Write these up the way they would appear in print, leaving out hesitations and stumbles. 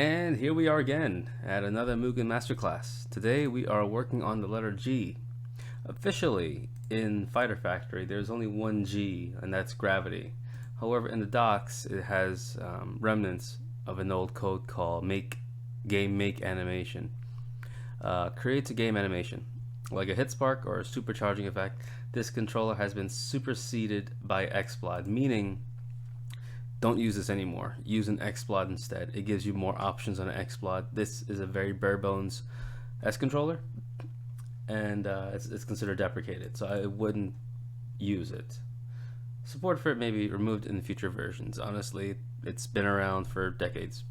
And here we are again at another Mugen masterclass. Today we are working on the letter G. Officially in Fighter Factory there's only one G, and that's gravity. However, in the docs it has remnants of an old code called GameMakeAnim. Creates a game animation like a hit spark or a supercharging effect. This controller has been superseded by Xplod, meaning don't use this anymore. Use an Xplod instead. It gives you more options on an Xplod. This is a very bare bones S controller, and it's considered deprecated, so I wouldn't use it. Support for it may be removed in future versions. Honestly, it's been around for decades.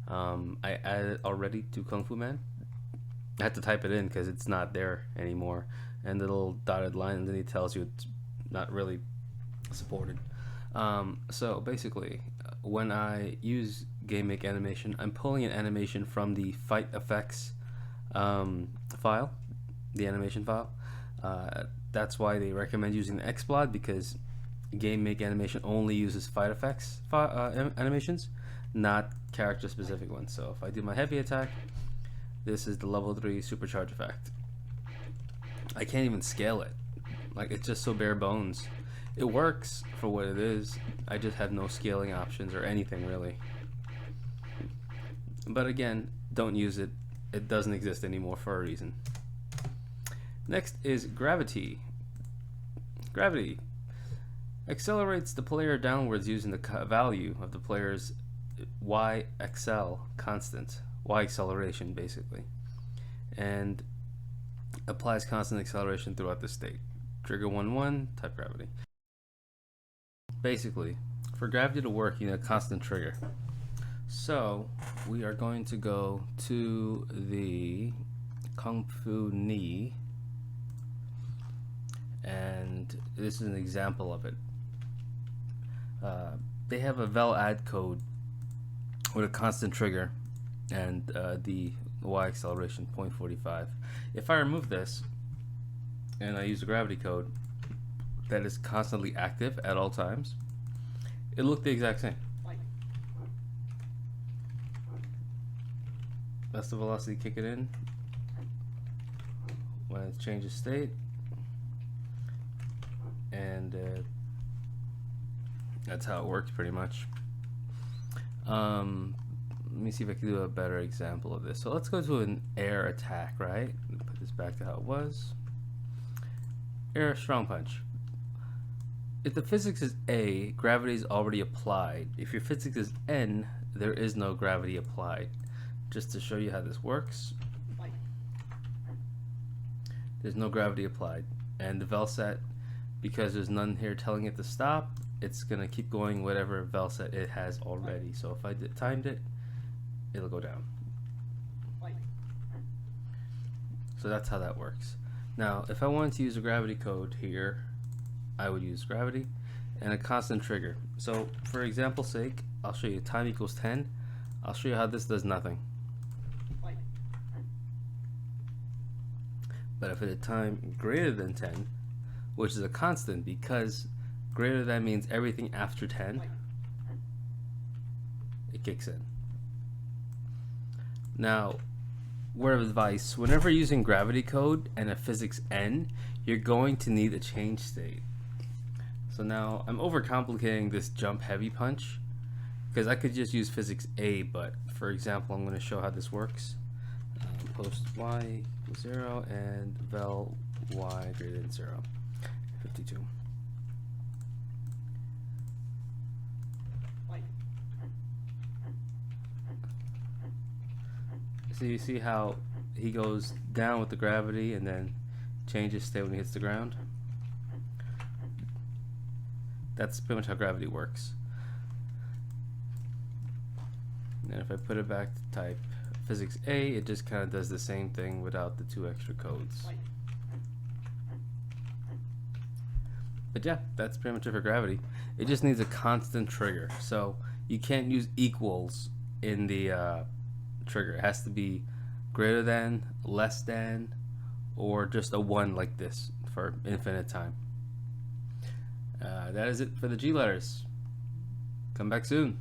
I added already to Kung Fu Man. I had to type it in because it's not there anymore, and the little dotted line underneath tells you it's not really supported. So basically, when I use GameMakeAnim, I'm pulling an animation from the Fight Effects file, the animation file. That's why they recommend using the Xplod, because GameMakeAnim only uses Fight Effects animations, not character specific ones. So if I do my heavy attack, this is the level 3 supercharge effect. I can't even scale it. Like, it's just so bare bones. It works for what it is. I just have no scaling options or anything really. But again, don't use it. It doesn't exist anymore for a reason. Next is gravity. Gravity accelerates the player downwards using the value of the player's YXL constant, Y acceleration basically, and applies constant acceleration throughout the state. Trigger 1-1, type gravity. Basically, for gravity to work, you need a constant trigger. So we are going to go to the Kung Fu Ni, and this is an example of it. They have a vel add code with a constant trigger and the Y acceleration 0.45. If I remove this and I use the gravity code that is constantly active at all times, it looked the exact same. That's the velocity kick it in when it changes state, and that's how it works pretty much. Let me see if I can do a better example of this. So let's go to an air attack, right? Put this back to how it was. Air strong punch. If the physics is A, gravity is already applied. If your physics is N, there is no gravity applied. Just to show you how this works, there's no gravity applied, and the vel set, because there's none here telling it to stop, it's gonna keep going whatever vel set it has already. So if I timed it, it'll go down. So that's how that works. Now, if I wanted to use a gravity code here, I would use gravity and a constant trigger. So for example's sake, I'll show you time equals 10. I'll show you how this does nothing. But if it's time greater than 10, which is a constant because greater than means everything after 10, it kicks in. Now, word of advice, whenever using gravity code and a physics N, you're going to need a change state. So now I'm overcomplicating this jump heavy punch because I could just use physics A, but for example, I'm going to show how this works. Post Y equals 0 and vel Y greater than 0, 52. So you see how he goes down with the gravity and then changes state when he hits the ground? That's pretty much how gravity works. And if I put it back to type physics A, it just kind of does the same thing without the 2 extra codes. But yeah, that's pretty much it for gravity. It just needs a constant trigger. So you can't use equals in the trigger. It has to be greater than, less than, or just a 1 like this for infinite time. That is it for the G letters. Come back soon.